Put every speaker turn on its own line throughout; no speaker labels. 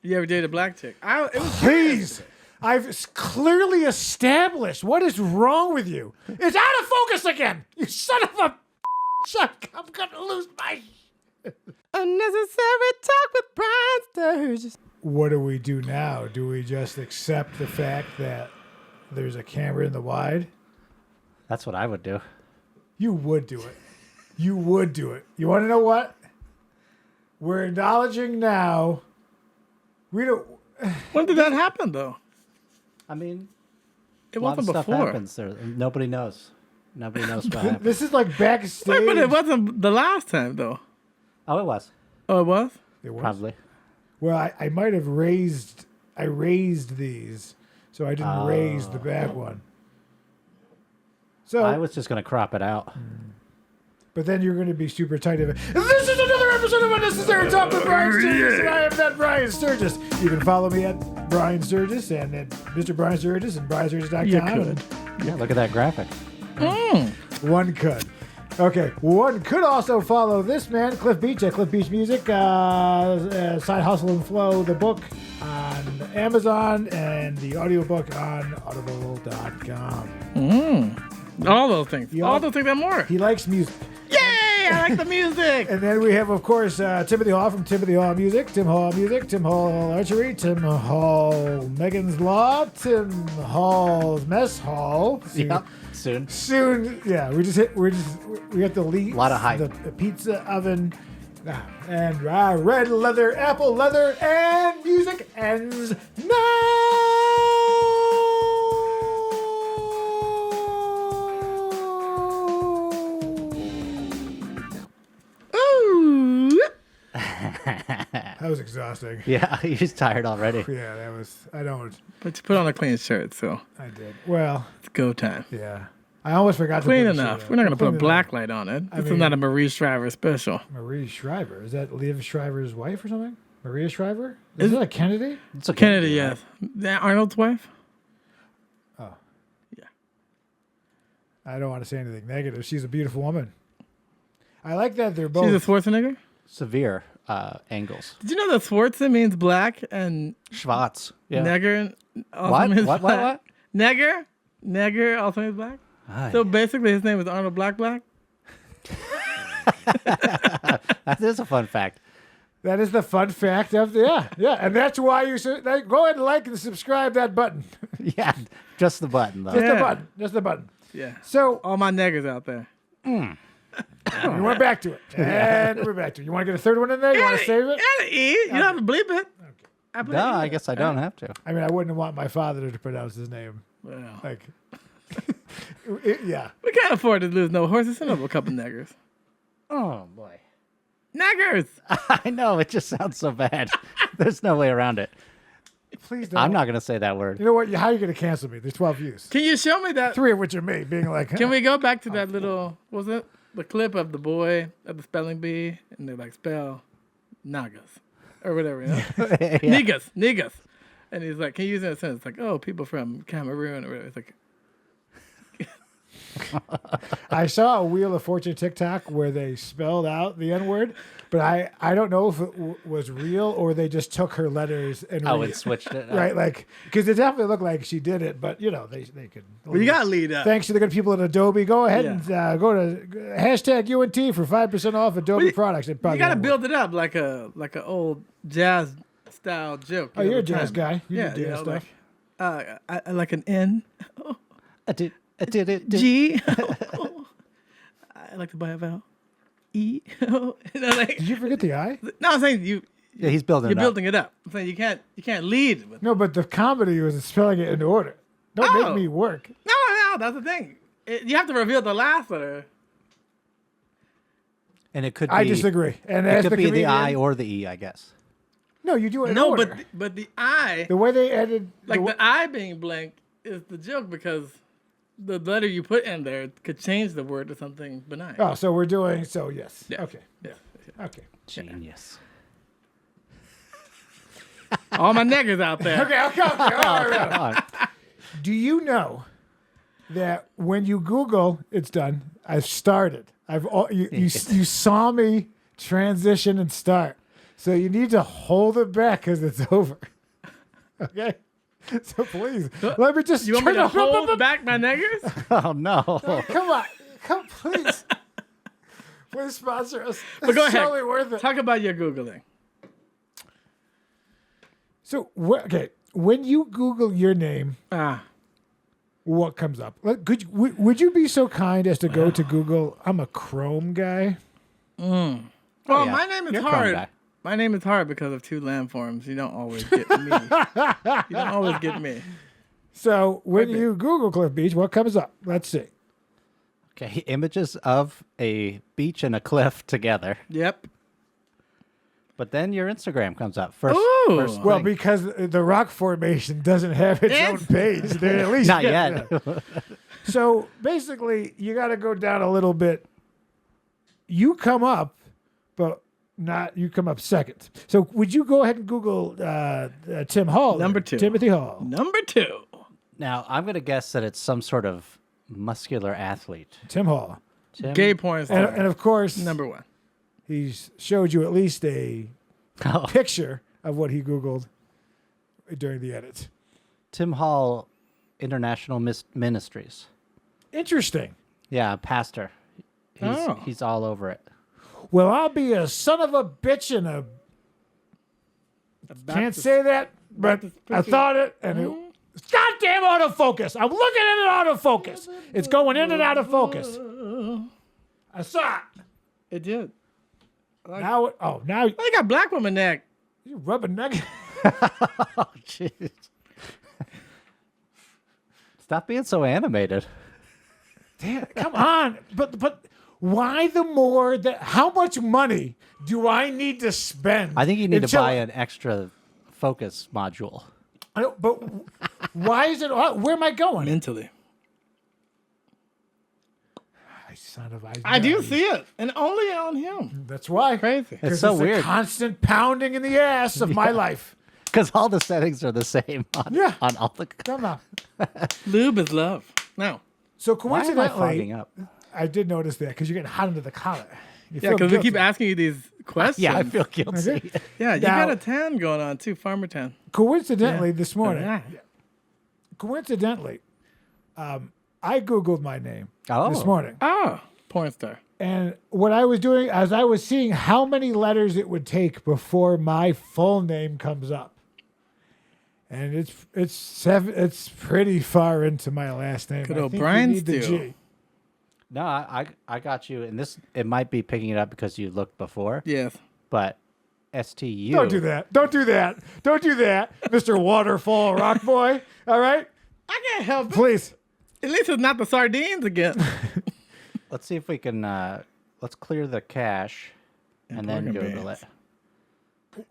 You ever dated a black chick? It was
Please. I've clearly established. What is wrong with you? It's out of focus again. You son of a... I'm going to lose my...
Unnecessary talk with Brian Sturges.
What do we do now? Do we just accept the fact that there's a camera in the wide?
That's what I would do.
You would do it. You would do it. You want to know what? We're acknowledging now. We don't...
When did that happen, though?
I mean,
It
a lot of
wasn't
stuff
before.
happens there. Nobody knows. Nobody knows what happened.
This is like backstage.
Wait, but it wasn't the last time, though.
Oh, it was.
Oh, it was?
It was?
Probably.
Well, I might have raised... I raised these, so I didn't raise the back one. So
I was just going to crop it out.
But then you're going to be super tight of it. This is another episode of Unnecessary Talk with Brian Sturges, and I am that Brian Sturges. You can follow me at Brian Sturges and at Mr. Brian Sturges and BrianSturges.com.
You could.
Yeah, look at that graphic.
One could. Okay, one could also follow this man, Cliff Beach, at Cliff Beach Music, Side Hustle and Flow, the book on Amazon, and the audiobook on audible.com.
All those things.
Yeah.
All those things and more.
He likes music.
Yay! I like the music.
And then we have, of course, Timothy Hall from Timothy Hall Music, Tim Hall Music, Tim Hall Archery, Tim Hall Megan's Law, Tim Hall's Mess Hall.
Yep, soon.
Soon, yeah. We have to leave.
A lot of hype.
The pizza oven, and red leather, apple leather, and music ends That was exhausting.
Yeah, he's tired already.
Yeah, that was. I don't.
But you put on a clean shirt, so
I did. Well,
it's go time.
yeah. I almost forgot
Clean
to put
enough. We're not going to put a
Clean
black
enough.
light on it. This
I
is
mean-
not a Marie Shriver special.
Marie Shriver. Is that Liev Shriver's wife or something? Maria Shriver? Is it a Kennedy?
It's okay.
Kennedy, yes. That Arnold's wife?
Oh.
Yeah.
I don't want to say anything negative. She's a beautiful woman. I like that they're both.
She's a Schwarzenegger?
Severe angles.
Did you know that Schwarzen means black and
Schwartz. Yeah.
Negger also
What?
means
What?
black? Negger? Negger also means black?
Aye.
So basically his name is Arnold Black Black?
That is a fun fact.
That is the fun fact of the yeah. And that's why you should go ahead and like and subscribe that button.
Yeah, just the button, though.
Just
Yeah.
the button. Just the button.
Yeah.
So
All my neggers out there.
we went back to it. And we're back to it. You want to get a third one in there? You want to save it?
Yeah, E. You don't have to bleep it. I put
No,
it in
I
there.
guess I don't have to.
I mean, I wouldn't want my father to pronounce his name.
Well,
Like, yeah.
we can't afford to lose no horses. Send over a couple neggers.
Oh, boy.
Neggers!
I know, it just sounds so bad. There's no way around it.
Please don't.
I'm not going to say that word.
You know what? How are you going to cancel me? There's 12 views.
Can you show me that?
3 of which are me being like,
Can we go back to that little, what was it? The clip of the boy at the spelling bee, and they like spell Nagas or whatever, you know?
Yeah.
Niggas. And he's like, can you use it in a sentence? Like, oh, people from Cameroon or whatever. It's like,
I saw a Wheel of Fortune TikTok where they spelled out the N word, but I don't know if it was real or they just took her letters and
Oh, and switched it.
right, like, because it definitely looked like she did it, but you know, they could.
well, you got to lead up.
Thanks to the good people at Adobe. Go ahead
Yeah.
and go to hashtag UNT for 5% off Adobe
Well,
products. It probably
You got to
won't
build it up like a old jazz style joke.
work. Oh, you're a jazz guy. You
Yeah,
do jazz stuff.
Like, I like an N.
I did it.
G. I like to buy a vowel. E. You know, like,
Did you forget the I?
no, I'm saying you.
Yeah, he's building
You're
it up.
building it up. I'm saying you can't lead with.
No, but the comedy was spelling it in order. Don't
Oh.
make me work.
No. That's the thing. You have to reveal the last letter.
And it could be.
I disagree. And
It
as
could
the
be the
comedian,
I or the E, I guess.
no, you do it in
No,
order.
but the I,
The way they edited,
like the I being blank, is the joke because the letter you put in there could change the word to something benign.
oh, so we're doing yes.
Yeah.
Okay,
Yeah.
okay,
Genius.
All my niggers out there.
okay. All right.
Come on.
Do you know that when you Google, it's done. I've started. You saw me transition and start. So you need to hold it back because it's over. Okay? So please, let me just
You want me
turn
to hold back my niggers?
Oh no.
Come on. Come, please. Please sponsor us.
But go
It's
ahead.
totally worth it.
Talk about your Googling.
So, okay, when you Google your name, what comes up? Would you be so kind as to go to Google? I'm a Chrome guy.
Well,
yeah.
my name is
You're a Chrome
hard.
guy.
My name is hard because of 2 landforms. You don't always get me. You don't always get me.
So when
Okay.
you Google Cliff Beach, what comes up? Let's see.
Okay, images of a beach and a cliff together.
Yep.
But then your Instagram comes up first.
Ooh.
First
Well,
thing.
because the rock formation doesn't have its own page. They're at least
Not
getting
yet.
that. So basically, you got to go down a little bit. You come up, but not you come up second. So would you go ahead and Google Tim Hall?
Number 2.
Timothy Hall.
Number 2.
Now, I'm going to guess that it's some sort of muscular athlete.
Tim Hall.
Tim?
Gay porn star.
And of course,
Number 1.
he's showed you at least a
Oh,
picture of what he Googled during the edit.
Tim Hall International Ministries.
Interesting.
Yeah, pastor. He's all over it.
Well, I'll be a son of a bitch and a can't say that, but I thought it, and it's goddamn autofocus. I'm looking at it autofocus. It's going in and out of focus. I saw it.
It did.
Now, now
I got black woman neck.
you rubbing neck.
Oh, jeez. Stop being so animated.
Damn, come on. But why the more that? How much money do I need to spend?
I think you need to
until-
buy an extra focus module.
I don't- but why is it? Where am I going?
Mentally.
Son of
I do see it. And only on him.
That's why.
Crazy.
It's so
the
weird
constant pounding in the ass of my life.
because all the settings are the same on,
Yeah.
on all the.
Come on.
Lube is love. No.
So
Why am I fogging
coincidentally,
up?
I did notice that because you're getting hot under the collar. You
Yeah,
feel
because we keep
guilty.
asking you these questions.
Yeah, I feel guilty.
Okay.
Yeah, you
Now-
got a tan going on too, farmer tan.
Coincidentally, this morning,
Yeah.
coincidentally, I Googled my name
Oh.
this morning.
Oh, porn star.
And what I was doing as I was seeing how many letters it would take before my full name comes up. And it's pretty far into my last name.
Good
I
old
think
Brian
you need the
Steele.
G.
No, I got you. And this, it might be picking it up because you looked before,
Yes.
but STU.
Don't do that. Don't do that. Don't do that, Mr. Waterfall Rock Boy. All right?
I can't help it.
Please.
At least it's not the sardines again.
Let's see if we can, let's clear the cache and then
organ
Google
bands.
it.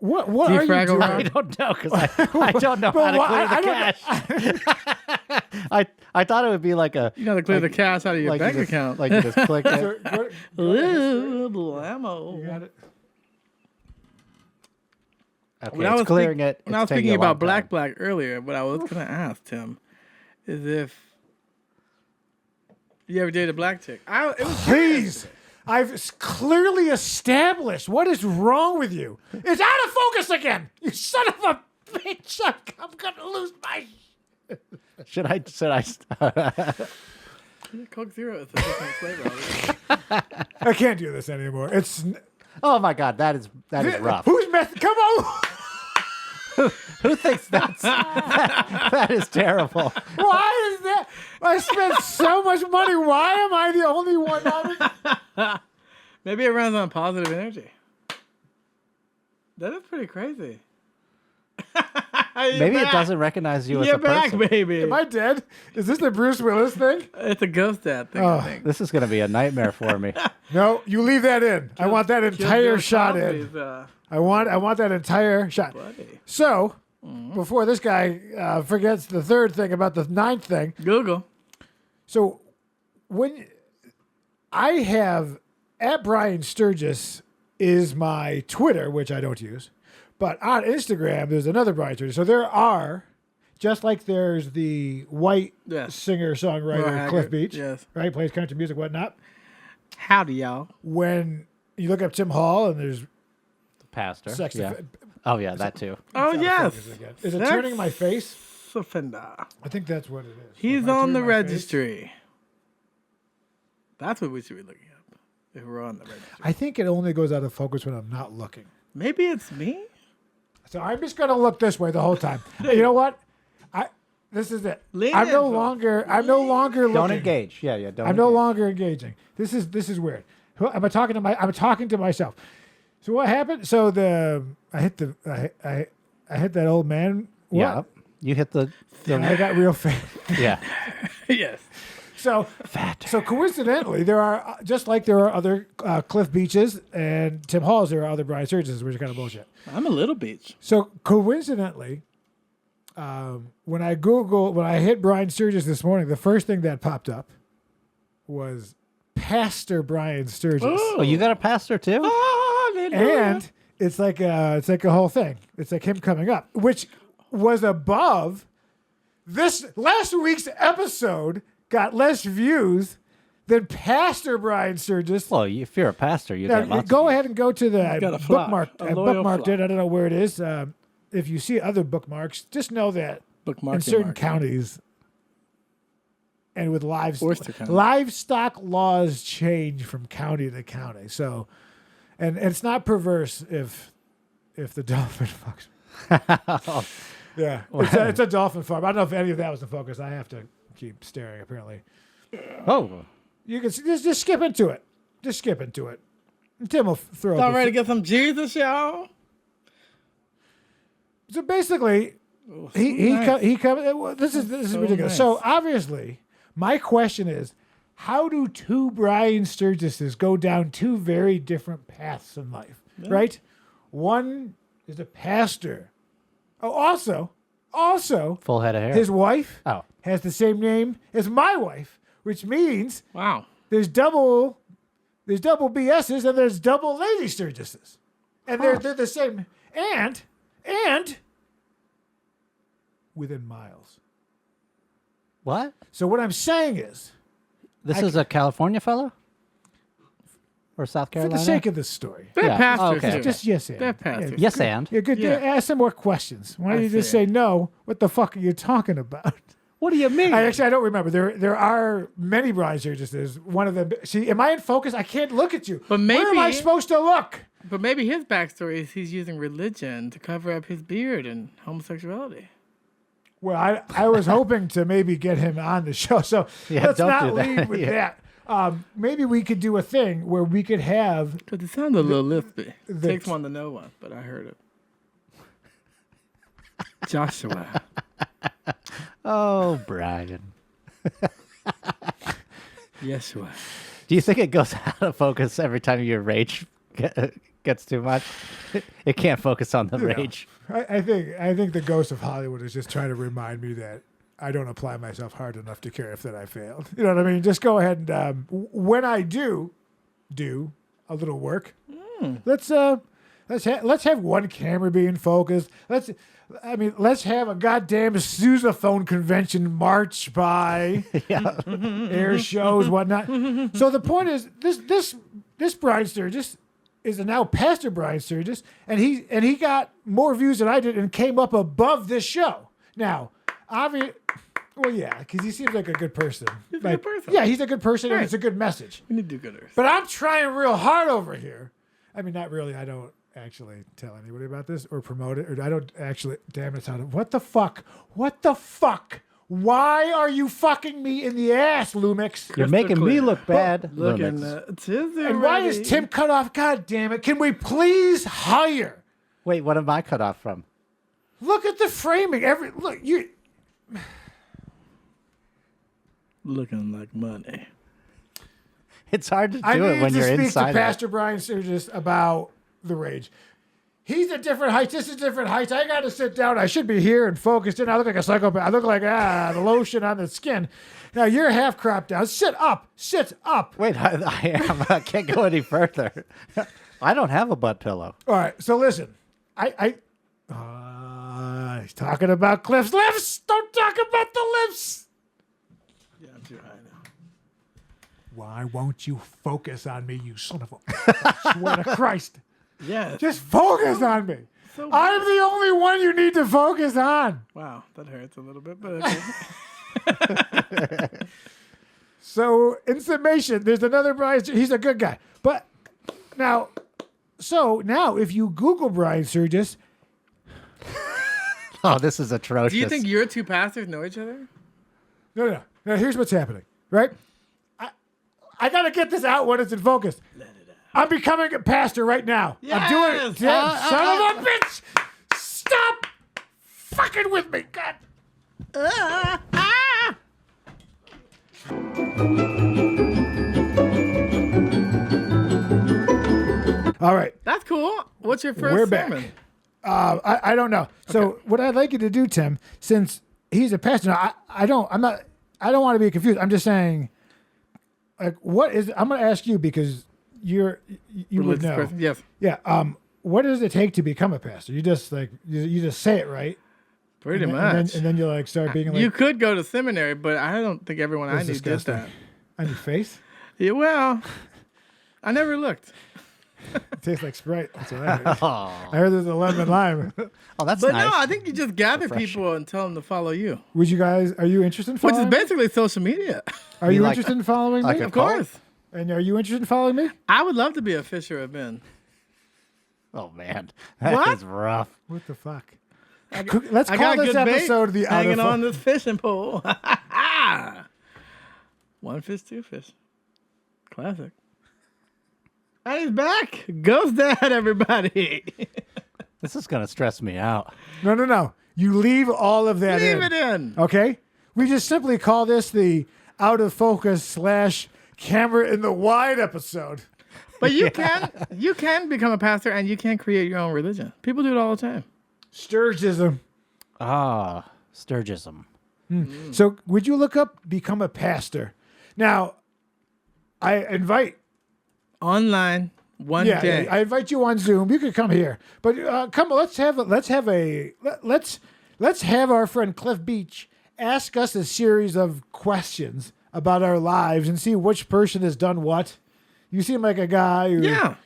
What are you
Defraggle
doing?
Rock?
I don't know because I don't know how to clear the cache. I thought it would be like a
You got to clear the cash out of your
like
bank
you just,
account.
like you just click it.
Ooh, blammo.
Got it.
Okay,
When I
it's
was
clearing
speak-
it.
When
It's
I was
taking
speaking
a long
about
time.
Black earlier, what I was going to ask Tim is if you ever dated a black chick. It was
Please. I've clearly established what is wrong with you. It's out of focus again. You son of a bitch. I'm going to lose my...
Should I?
Coke Zero is a different flavor.
I can't do this anymore. It's...
Oh my God, that is rough.
Who's mess? Come on.
Who thinks that is terrible?
Why is that? I spent so much money. Why am I the only one on it?
Maybe it runs on positive energy. That is pretty crazy.
Maybe it doesn't recognize you as
You're
a
back,
person.
baby.
Am I dead? Is this the Bruce Willis thing?
It's a ghost dad thing, I think.
This is going to be a nightmare for me.
No, you leave that in. I want that
Kill
entire
Bill
shot in.
Cosby's,
I want that entire shot.
buddy.
So, before this guy forgets the third thing about the ninth thing,
Google.
so when I have at Brian Sturges is my Twitter, which I don't use, but on Instagram there's another Brian Sturges. So there are, just like there's the white
Yes.
singer songwriter
Laura
Cliff
Haggard,
Beach,
yes.
right, plays country music, whatnot.
Howdy, y'all.
When you look up Tim Hall and there's
pastor.
Sex
Yeah.
offender.
Oh yeah, that too.
Oh, yes.
Is it
Sex
turning my face?
offender.
I think that's what it is.
He's
If I
on
turn
the
my
registry. That's what we should be looking up. If we're on the registry.
I think it only goes out of focus when I'm not looking.
Maybe it's me?
So I'm just gonna look this way the whole time. You know what? This is it.
Lean
I'm
in,
no
folks.
longer looking.
Don't engage. Yeah, don't.
I'm no
engage.
longer engaging. This is weird. I'm talking to myself. So what happened? So I hit that old man. What?
Yeah. You hit the
I got real fat.
yeah.
Yes.
So coincidentally, there are just like there are other Cliff Beaches and Tim Halls, there are other Brian Sturges, which is kind of bullshit.
I'm a little beach.
So coincidentally, when I hit Brian Sturges this morning, the first thing that popped up was Pastor Brian Sturges,
Oh, you got a pastor too?
and it's like a whole thing. It's like him coming up, which was above this last week's episode. Got less views than Pastor Brian Sturges.
Well, if you're a pastor, you
Now,
got lots.
go
of
ahead and go to the
got a flock,
bookmark.
a
I
loyal
bookmarked
flock.
it. I don't know where it is. If you see other bookmarks, just know that
Bookmark
in certain counties and with
Oyster County.
livestock laws change from county to county. So, and it's not perverse if the dolphin fucks. Yeah, it's a dolphin farm. I don't know if any of that was the focus. I have to keep staring. Apparently,
Oh,
you can just skip into it. Just skip into it. Tim will throw.
Y'all
up
ready to get some Jesus, y'all?
So basically, he comes. This is ridiculous.
nice.
So obviously, my question is, how do two Brian Sturgeses go down two very different paths in life? Right? One is a pastor. Oh, also,
full head of hair.
his wife
Oh,
has the same name as my wife, which means
Wow.
there's double BSs and there's double Lady Sturgeses, and they're the same and within miles.
what?
So what I'm saying is,
This is a California fellow, or South
for
Carolina?
the sake of this story,
They're
Yeah.
pastors.
Okay.
too.
just yes and.
They're pastors.
Yes, and
You're good.
Yeah.
Ask some more questions. Why don't
I
you just
see.
say no? What the fuck are you talking about?
what do you mean?
I don't remember. There are many Brian Sturgeses. One of them. See, am I in focus? I can't look at you.
But
Where am I
maybe-
supposed to look?
But maybe his backstory is he's using religion to cover up his beard and homosexuality.
Well, I was hoping to maybe get him on the show. So
Yeah,
let's
don't
not
do that.
lead with
Yeah.
that. Maybe we could do a thing where we could have
Because it sounds a little lispy.
the-
Takes one to know one, but I heard it. Joshua.
Oh, Brian.
Yeshua.
Do you think it goes out of focus every time your rage gets too much? It can't focus on the rage.
I think the ghost of Hollywood is just trying to remind me that I don't apply myself hard enough to care if that I failed. You know what I mean? Just go ahead and when I do a little work, let's have one camera be in focus. Let's have a goddamn sousaphone convention march by, air shows, whatnot. So the point is, this Brian Sturges is now Pastor Brian Sturges, and he got more views than I did and came up above this show. Now, well, yeah, because he seems like a good person.
He's a good person.
Yeah, he's a good person, and
Right.
it's a good message.
We need do-gooders.
But I'm trying real hard over here. I mean, not really. I don't actually tell anybody about this or promote it, or I don't actually. Damn it, what the fuck? What the fuck? Why are you fucking me in the ass, Lumix?
You're making me
clear.
look bad.
Looking
Lumix.
at Tizzle
And why is
ready.
Tim cut off? God damn it! Can we please hire?
Wait, what am I cut off from?
Look at the framing. You.
Looking like money.
It's hard to
I
do it
need
when
to
you're
speak
inside
to
it.
Pastor Brian Sturges about the rage. He's at different heights. This is different heights. I got to sit down. I should be here and focused in. I look like a psychopath. I look like the lotion on the skin. Now you're half cropped down. Sit up. Sit up.
Wait, I am. I can't go any further. I don't have a butt pillow.
All right. So listen. He's talking about Cliff's lips. Don't talk about the lips.
Yeah, I'm too high now.
Why won't you focus on me, you son of a... I swear to Christ.
Yes.
Just focus on me.
So
I'm the only one you need to focus on.
wow, that hurts a little bit, but okay.
So, in summation, there's another Brian. He's a good guy. But now, if you Google Brian Sturges,
Oh, this is atrocious.
Do you think your two pastors know each other?
no. Now, here's what's happening, right? I got to get this out when it's in focus.
Let it out.
I'm becoming a pastor right now. I'm doing it.
Yes!
Son of a bitch! Stop fucking with me, God. All right.
That's cool. What's your first
We're back.
sermon?
I don't know. So what I'd like you to do, Tim, since he's a pastor, I don't want to be confused. I'm just saying, like, what is? I'm going to ask you because you would
Religious
know.
person? Yes.
Yeah. What does it take to become a pastor? You just you just say it right.
Pretty
and
much.
then you like start being like
You could go to seminary, but I don't think everyone I
That's
knew did
disgusting.
that.
on your face.
Yeah, well, I never looked.
It tastes like Sprite. That's what I heard.
Oh,
I heard there's a lemon lime.
that's
But
nice.
no, I think you just gather
Refreshing.
people and tell them to follow you,
Are you interested in
which
following
is basically social media.
Are you
like-
interested in following
like
me?
a
Of course.
And are you interested in following me?
I would love to be a fisher of men.
Oh man, that
What?
is rough.
What the fuck?
I
Let's
I
call
got
this
good bait
episode the
hanging
Out of
on this fishing pole. One fish, two fish. Classic. And he's back. Ghost Dad, everybody.
This is gonna stress me out.
No. You leave all of that
Leave
in.
it in.
Okay? We just simply call this the Out of Focus / Camera in the Wide episode.
But you can become a pastor and you can create your own religion. People do it all the time.
Sturgism.
Ah, Sturgism.
So would you look up become a pastor? Now, I invite
Online, one day.
I invite you on Zoom. You can come here, but come. Let's have our friend Cliff Beach ask us a series of questions about our lives and see which person has done what. You seem like a guy who
Yeah.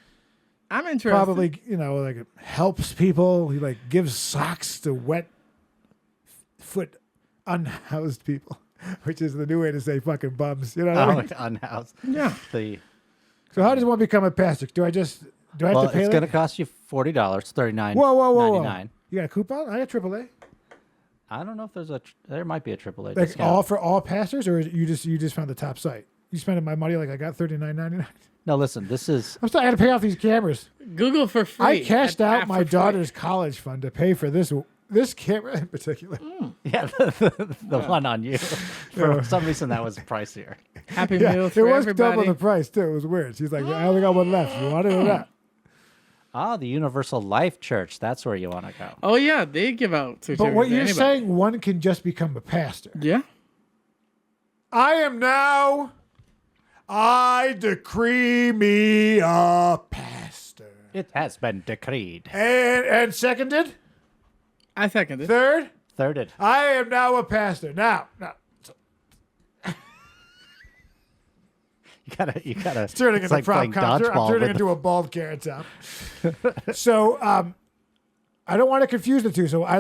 I'm interested.
probably like helps people. He like gives socks to wet foot unhoused people, which is the new way to say fucking bums. You know what I
Oh,
mean?
unhoused.
Yeah.
The
So how does one become a pastor? Do I have
well,
to pay?
it's gonna cost you $40, $39.99.
Whoa. You got a coupon? I got AAA.
I don't know if there might be a AAA
Like
discount.
for all pastors, or you just found the top site? You spending my money like I got $39.99.
No, listen, this is
I'm still I got to pay off these cameras.
Google for free.
I cashed
At
out
app
my
for free.
daughter's college fund to pay for this camera in particular.
yeah the one on you. For some reason, that was pricier.
Happy
Yeah,
meals
it
for
was
everybody.
double the price too. It was weird. She's like, I only got one left. You want it or not?
Ah, the Universal Life Church. That's where you want to go.
Oh yeah, they give out
But
certificates
what
to
you're
anybody.
saying, one can just become a pastor.
Yeah.
I decree me a pastor.
It has been decreed.
And seconded,
I second it.
third,
Thirded.
I am now a pastor. Now,
You gotta.
it's turning
it's
into
like
prop
playing
concert. I'm
dodgeball
turning
with
into a bald carrot top. So, I don't want to confuse the two. So I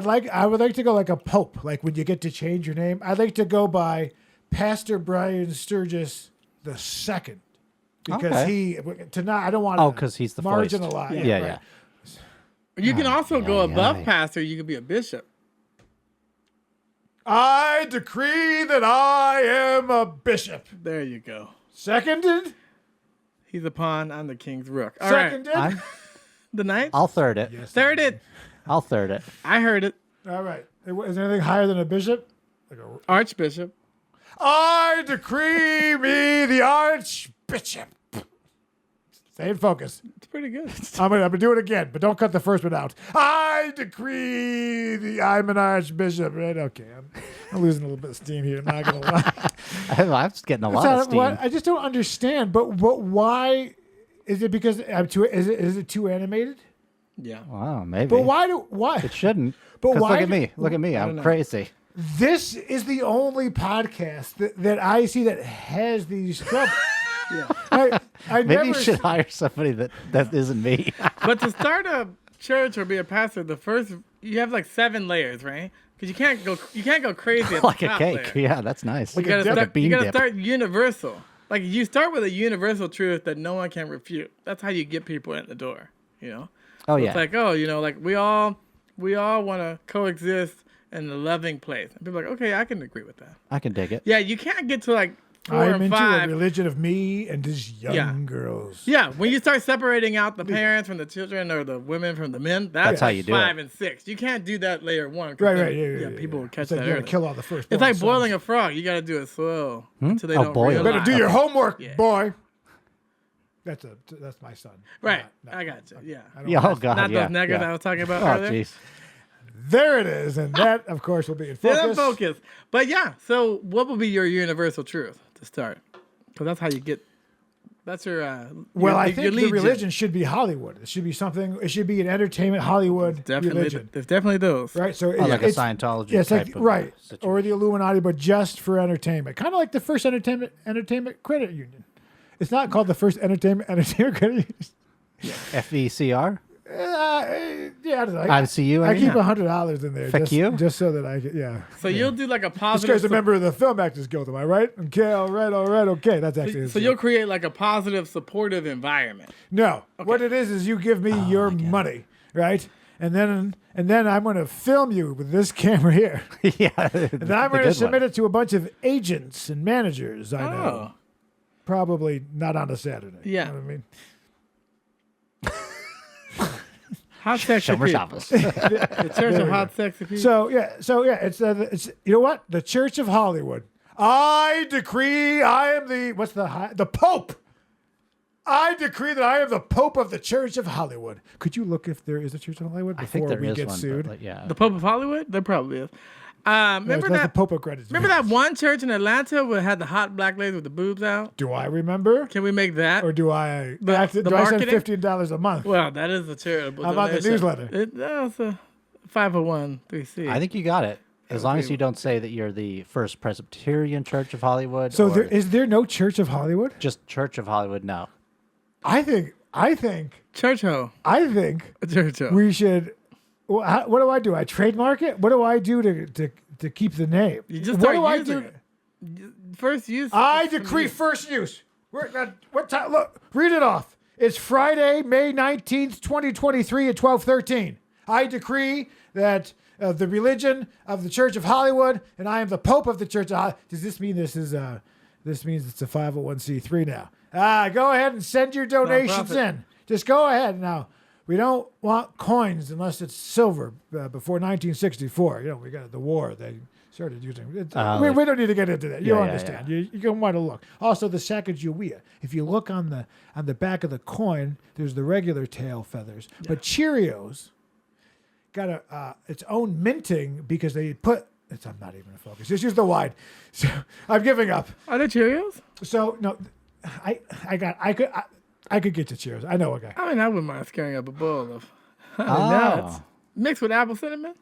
would like to go like a pope. Like when you get to change your name, I'd like to go by Pastor Brian Sturges the second, because
Okay.
I don't want to.
Oh, 'cause he's the first.
marginalized.
Yeah.
right.
You can also go above
aye.
pastor. You could be a bishop.
I decree that I am a bishop.
There you go.
Seconded.
He's a pawn. I'm the king's rook. All right.
Seconded.
The knight.
I'll third it.
Yes.
Third it.
I'll third it.
I heard it.
All right. Is there anything higher than a bishop? Like a
Archbishop.
I decree me the archbishop. Stay in focus.
It's pretty good.
I'm gonna do it again, but don't cut the first one out. I decree I'm an archbishop. Right? Okay, I'm losing a little bit of steam here. I'm not gonna lie.
I'm just getting a lot of steam.
I just don't understand. But why? Is it because I'm too? Is it too animated?
Yeah.
Wow, maybe.
But why?
It shouldn't.
But
'Cause
why
Look at
do-
me. Look at me.
don't
I'm
know.
crazy.
This is the only podcast that I see that has these troubles.
Yeah.
I
Maybe
never
you should hire somebody that isn't me.
But to start a church or be a pastor, you have like 7 layers, right? Because you can't go crazy at
Like
the
a
top
cake.
layer.
Yeah, that's nice.
You gotta
dip.
start.
bean
You gotta
dip.
start universal. Like you start with a universal truth that no one can refute. That's how you get people in the door. You know.
Oh,
So
yeah.
It's like, oh, like we all want to coexist in a loving place. And people are like, okay, I can agree with that.
I can dig it.
Yeah, you can't get to like 4
I'm
and
into a
5.
religion of me and just young girls.
Yeah, when you start separating out the parents from the children or the women from the men, that's
how
like
you do
5
it.
and 6. You can't do that layer 1. 'Cause
Right,
then,
right, yeah.
People will catch
It's like
that
you gotta
early.
kill all the first.
It's like boiling a frog. You got to do it slow until they
Oh,
don't
boil it.
realize.
Better do your homework,
Yeah.
boy. That's my son.
Right,
Not-
I got you. Yeah,
I don't
Yeah,
know.
oh, God.
not
yeah,
those neggers
yeah.
I was talking about
Oh,
earlier.
jeez.
There it is, and that, of course, will be in
Yeah,
focus.
focus. But yeah, so what would be your universal truth to start? Because that's how you get. That's your.
Well, I
your
think the
lead gen.
religion should be Hollywood. It should be something. It should be an entertainment Hollywood
Definitely,
religion,
there's definitely those.
right? So
Oh, like a
it's
Scientology
Yeah, it's
type
like
of
right,
situation.
or the Illuminati, but just for entertainment. Kind of like the first entertainment credit union. It's not called the first entertainment credit union.
FECR?
Yeah, I don't know.
ICU, I
I
mean?
keep $100 in there.
Fuck
just,
you?
just so that I can. Yeah.
So you'll do like a
This
positive.
guy's a member of the Film Actors Guild, am I right? Okay, all right, okay. That's actually
So you'll create like a positive, supportive environment.
no. What it is you give me your money, right? And then I'm going to film you with this camera here.
Yeah.
And then I'm going to submit it to a bunch of agents and managers I know.
Oh,
Probably not on a Saturday.
Yeah.
You know what I mean?
hot sexy
Schumer's
people.
office.
The Church of Hot Sexy People.
So yeah, it's you know what? The Church of Hollywood. I decree I am the Pope. I decree that I am the Pope of the Church of Hollywood. Could you look if there is a Church of Hollywood
I think
before
there
we
is
get
one.
sued?
But, like, yeah.
The Pope of Hollywood? There probably is.
No,
Remember
it's not
that?
the Pope of credit.
Remember that one church in Atlanta where it had the hot black lady with the boobs out?
Do I remember?
Can we make that?
Or do I
The
do I send
marketing?
$15 a month?
Well, that is a charitable
How about the
donation.
newsletter?
That's a 501(c).
I think you got it. As long as you don't say that you're the First Presbyterian Church of Hollywood.
So
or
is there no Church of Hollywood?
just Church of Hollywood. No.
I think
Church ho. Church ho.
we should. What do? I trademark it? What do I do to keep the name?
You just
what
start
do I
using
do?
it. First use.
I decree first use. What time? Look, read it off. It's Friday, May 19th, 2023 at 12:13. I decree that the religion of the Church of Hollywood, and I am the Pope of the Church of Hollywood. Does this mean this means it's a 501(c)(3) now? Go ahead and send your donations
Nonprofit.
in. Just go ahead now. We don't want coins unless it's silver before 1964. You know, we got the war. They started using it. We don't need to get into that. You
Yeah,
understand. You can want to look. Also, the Sacagawea. If you look on the back of the coin, there's the regular tail feathers. Yeah. But Cheerios got its own minting because they put. I'm not even a focus. Just use the wide. So I'm giving up.
Are there Cheerios?
So no, I could get to Cheerios. I know a guy.
I mean, I wouldn't mind scaring up a bowl of honey nuts
Oh.
mixed with apple cinnamon.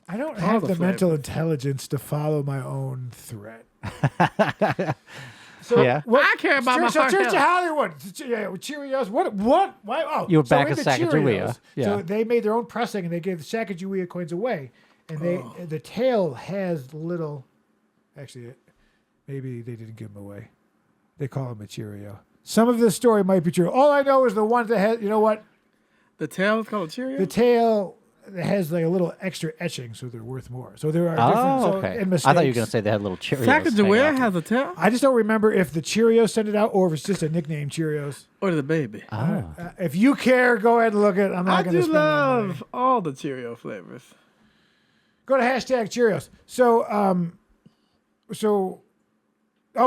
I don't
All
have
the
the mental
flavors.
intelligence to follow my own threat. So
Yeah.
I care about my heart
Church of
health.
Hollywood. Yeah, Cheerios. What? Why? Oh,
You were back
in
at
the
Sacagawea.
Cheerios,
Yeah.
So they made their own pressing and they gave the Sacagawea coins away. And the tail has little. Actually, maybe they didn't give them away. They call them a Cheerio. Some of this story might be true. All I know is the ones that has. You know what?
The tail is called a Cheerio?
The tail has like a little extra etching, so they're worth more. So there are different.
Oh,
So,
okay.
and
I
mistakes.
thought you were going to say they had little Cheerios.
Sacagawea
hanging out.
has a tail?
I just don't remember if the Cheerios sent it out or if it's just a nickname Cheerios.
Or the baby?
Oh.
If you care, go ahead and look it. I'm
I
not going to
do
spend that money.
love all the Cheerio flavors.
Go to hashtag Cheerios. So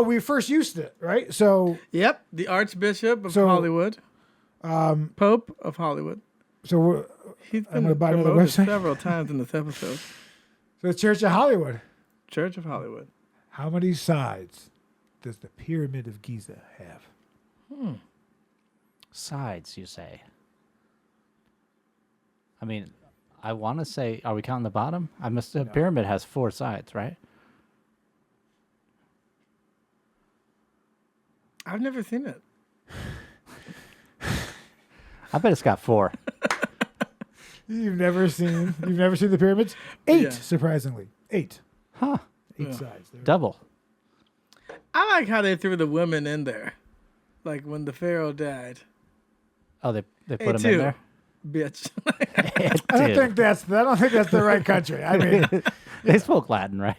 we first used it, right? So
Yep, the Archbishop of
So,
Hollywood. Pope of Hollywood.
so
He's
I'm
been
gonna buy another
promoted
website.
several times in this episode.
the Church of Hollywood.
Church of Hollywood.
How many sides does the Pyramid of Giza have?
Sides, you say? I mean, I want to say, are we counting the bottom? The pyramid has 4 sides, right?
I've never seen it.
I bet it's got 4.
You've never seen the pyramids? 8,
Yeah.
surprisingly. 8.
Huh.
8 sides. There.
Double.
I like how they threw the women in there, like when the pharaoh died.
Oh, they
Hey,
put them
too,
in there?
bitch.
I don't think that's the right country. I mean,
They spoke Latin, right?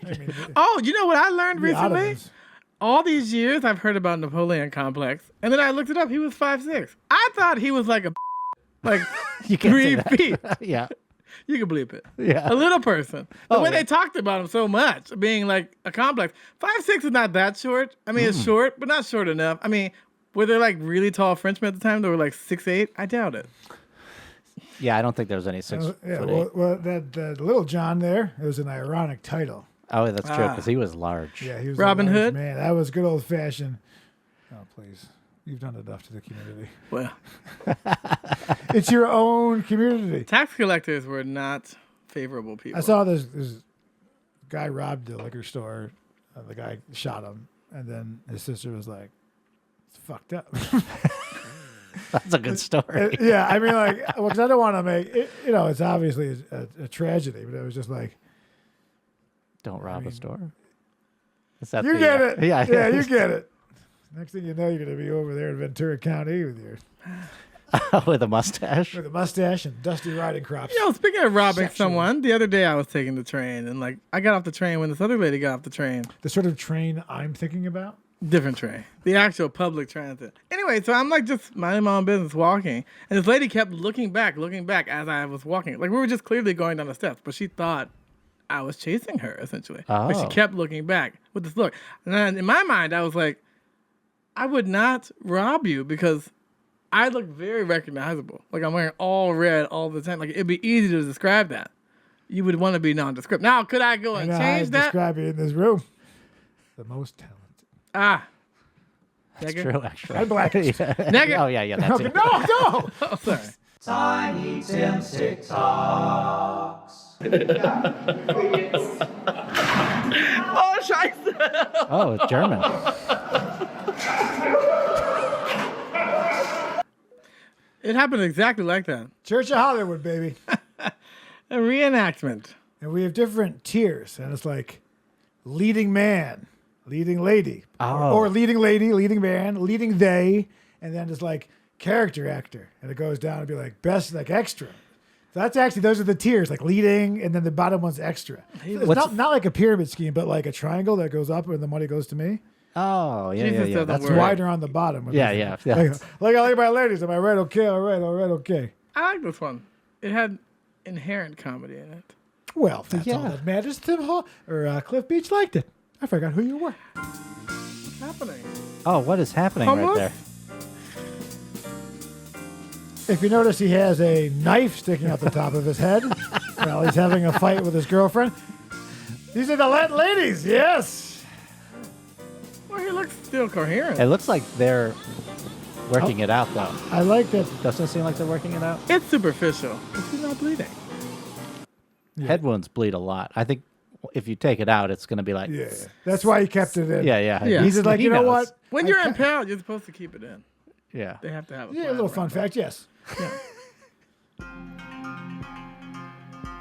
Oh, you know what I learned
the
recently?
Ottomans.
All these years I've heard about Napoleon complex, and then I looked it up. He was 5'6". I thought he was like like
You can't say
3
that.
feet.
Yeah.
You can bleep it.
Yeah.
A little person. The
Oh,
way
yeah.
they talked about him so much, being like a complex. 5'6" is not that short. I mean, it's short, but not short enough. I mean, were there like really tall Frenchmen at the time that were like 6'8"? I doubt it.
Yeah, I don't think there was any 6 foot 8.
Well, that little John there, it was an ironic title.
Oh, that's true, because he was large.
Yeah, he was
Robin
a large
Hood?
Man, that was good old fashioned. Oh, please. You've done enough to the community.
Well,
It's your own community.
tax collectors were not favorable people.
I saw this guy robbed the liquor store. The guy shot him. And then his sister was like, it's fucked up.
That's a good story.
Yeah, I mean, like, well, because I don't want to make it, it's obviously a tragedy, but it was just like,
Don't rob a store. Is that
you
the,
get it.
Yeah,
you get it. Next thing you know, you're going to be over there in Ventura County with
with a mustache.
a mustache and dusty riding crops.
You know, speaking of robbing
Sexual.
someone, the other day I was taking the train, and like I got off the train when this other lady got off the train.
The sort of train I'm thinking about.
Different train. The actual public transit. Anyway, so I'm like just minding my own business walking. And this lady kept looking back as I was walking. Like we were just clearly going down the steps, but she thought I was chasing her, essentially. Like she
Oh.
kept looking back with this look. And then in my mind, I was like, I would not rob you because I look very recognizable. Like I'm wearing all red all the time. Like it'd be easy to describe that. You would want to be nondescript. Now, could I go and
And
change
I
that?
describe you in this room. The most talented.
Ah.
That's
Nigger?
true, actually.
I'm black.
Nigger.
Oh, yeah, that's it.
No.
Oh, sorry.
Tiny Tim's TikToks.
Oh, scheiße.
Oh, it's German.
It happened exactly like that.
Church of Hollywood, baby.
A reenactment.
And we have different tiers. And it's like leading man, leading lady,
Oh.
or leading lady, leading man, leading they, and then it's like character actor. And it goes down and be like best, like extra. So that's actually, those are the tiers, like leading, and then the bottom one's extra. So it's
What's-
not like a pyramid scheme, but like a triangle that goes up and the money goes to me.
Oh, yeah,
Jesus
yeah, yeah.
doesn't
That's
work.
right.
Wider on the bottom.
Yeah, yeah.
Like I like my ladies. Am I right? Okay, all right, okay.
I like this one. It had inherent comedy in it.
Well, that's all
Yeah.
that matters. Tim Hall or Cliff Beach liked it. I forgot who you were.
What's happening?
Oh, what is happening right
Homeless?
there?
If you notice, he has a knife sticking out the top of his head while he's having a fight with his girlfriend. These are the Latin ladies, yes.
Well, he looks still coherent.
It looks like they're working it out, though.
I like that.
Doesn't it seem like they're working it out?
It's superficial. But he's not bleeding.
Head wounds bleed a lot. I think if you take it out, it's going to be like...
Yeah, that's why he kept it in.
Yeah, yeah.
Yeah.
He's just like,
He
you know
knows.
what?
When
I
you're
ca-
impaled, you're supposed to keep it in.
Yeah.
They have to have a
Yeah, a
plan
little fun
around
fact, yes.
that.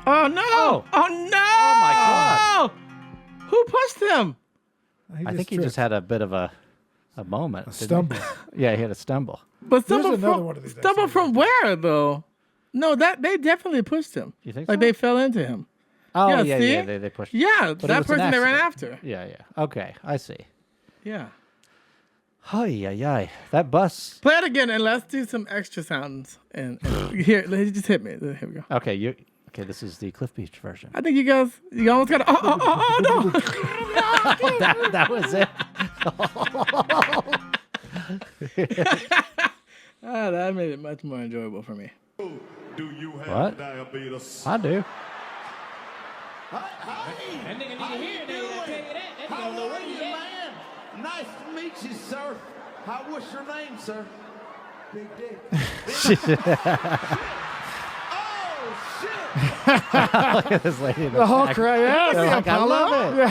Oh, no.
Oh.
Oh, no.
Oh, my God.
Who pushed him?
I think he just had a bit of a moment.
a
didn't he?
stumble.
Yeah, he had a stumble.
But
There's
stumble
another
from,
one of these I've
stumble
seen.
from where, though? No, that they definitely pushed him.
You think
Like
so?
they fell into him.
Oh,
Yeah,
yeah,
see?
yeah. They pushed.
Yeah,
But it
that
was an
person they ran
accident.
after.
Yeah, yeah. Okay, I see.
Yeah.
Ay, ay, ay. That bus.
Play it again and let's do some extra sounds. And here, just hit me. Here we go.
Okay, okay. This is the Cliff Beach version.
I think you almost got. Oh no!
that was it.
That made it much more enjoyable for me.
Do you have
What?
diabetes?
I do.
That nigga need to hear that. I tell you that. That nigga don't know where you at.
man? Nice to meet you, sir. What's your name, sir? Big Dick. Oh, shit!
Look at this lady in the
The whole
back.
crowd, yes.
They're like, I love it.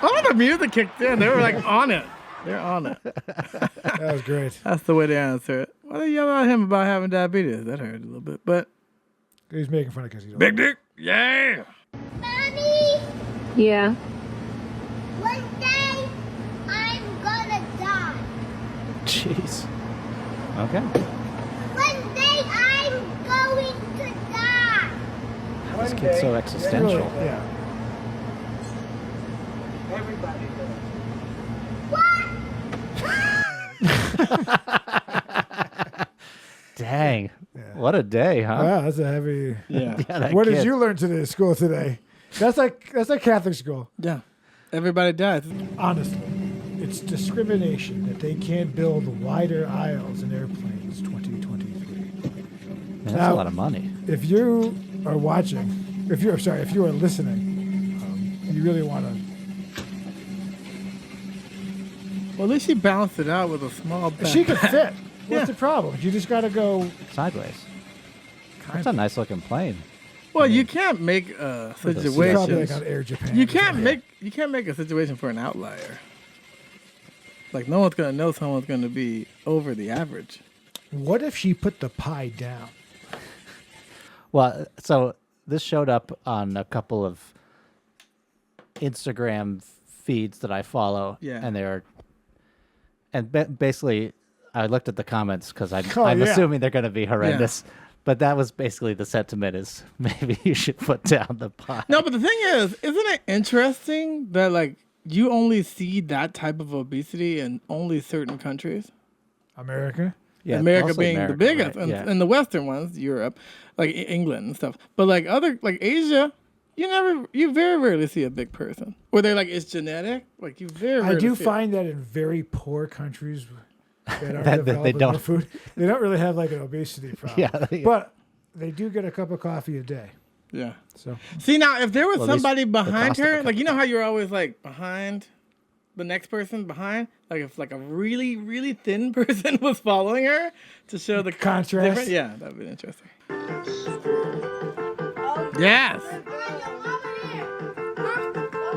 Oh, the music kicked in. They were like on it. They're on it.
That was great.
That's the way to answer it. Why they yell at him about having diabetes? That hurt a little bit, but
He's making fun of because he's
big dick, yeah.
Mommy,
Yeah.
one day I'm gonna die.
Jeez. Okay.
One day I'm going to die.
This kid's so existential.
Yeah.
Dang. What a day, huh?
Wow, that's a heavy.
Yeah.
that
What did
kid.
you learn today at school today? That's like Catholic school.
Yeah. Everybody dies.
Honestly, it's discrimination that they can't build wider aisles in airplanes 2023.
Man, that's
Now-
a lot of money.
If you are watching, if you are listening, you really want to.
Well, at least she balanced it out with a small back.
She could fit.
Yeah.
What's the problem? You just got to go.
Sideways. That's a nice looking plane.
Well, you can't make a
Probably
situation.
like on Air Japan.
You can't make a situation for an outlier. Like no one's gonna know someone's gonna be over the average.
What if she put the pie down?
Well, so this showed up on a couple of Instagram feeds that I follow.
Yeah.
And they're, and basically, I looked at the comments because I'm
Oh, yeah.
assuming they're going to be horrendous. But that was basically the sentiment is maybe you should put down the pie.
No, but the thing is, isn't it interesting that like you only see that type of obesity in only certain countries?
America?
Yeah,
America
mostly
being
America,
the biggest,
right?
and,
Yeah.
and the Western ones, Europe, like England and stuff. But like Asia, you very rarely see a big person. Or they're like it's genetic. Like you very
I
rarely
do
see
find that in very poor countries that aren't
That they
developing
don't.
their food, they don't really have like an obesity problem.
Yeah.
But they do get a cup of coffee a day.
it. Yeah.
So
See now, if there was
Well, at least
somebody
the
behind
cost of a
her,
cup
like you know
of
how you're always like behind the next person behind, like if like a really really thin person was following her to show the
Contrast?
different- Yeah, that'd be interesting. Yes.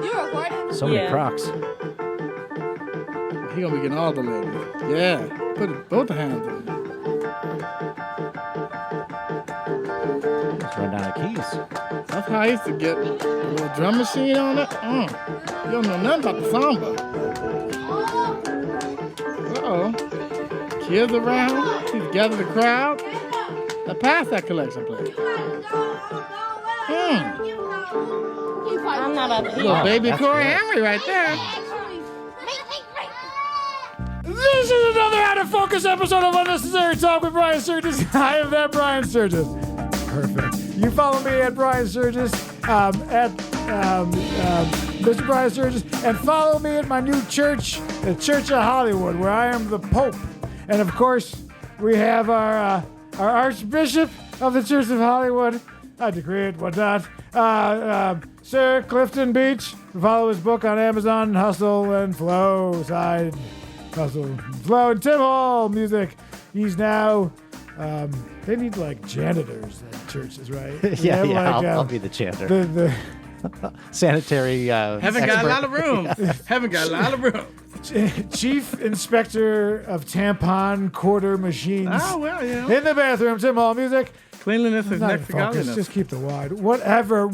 You recording?
So many
Yeah.
Crocs.
He gonna be getting all the ladies. Yeah. Put both hands on it.
Let's run down the keys.
That's how I used to get a little drum machine on it. You don't know nothing about the samba. Uh-oh. Kids around. He's gathered the crowd. Now pass that collection plate.
I'm not up
Little
here.
baby
that's
Corey
good.
Henry right there.
this is another Out of Focus episode of Unnecessary Talk with Brian Sturges. I am that Brian Sturges. Perfect. You follow me at Brian Sturges, at Mr. Brian Sturges, and follow me at my new church, the Church of Hollywood, where I am the Pope. And of course, we have our Archbishop of the Church of Hollywood. I decree it, whatnot. Sir Clifton Beach. Follow his book on Amazon, Hustle and Flow. Side Hustle and Flow. And Tim Hall music. He's now. They need like janitors at churches, right? They
Yeah,
have,
yeah.
like,
I'll be the janitor.
the
Sanitary.
Haven't got a lot of room. Haven't got a lot of room.
Chief Inspector of Tampon Quarter Machines.
Oh, well, you know.
In the bathroom, Tim Hall music.
Cleanliness is
Not in
next to
focus.
godliness.
Just keep the wide. Whatever.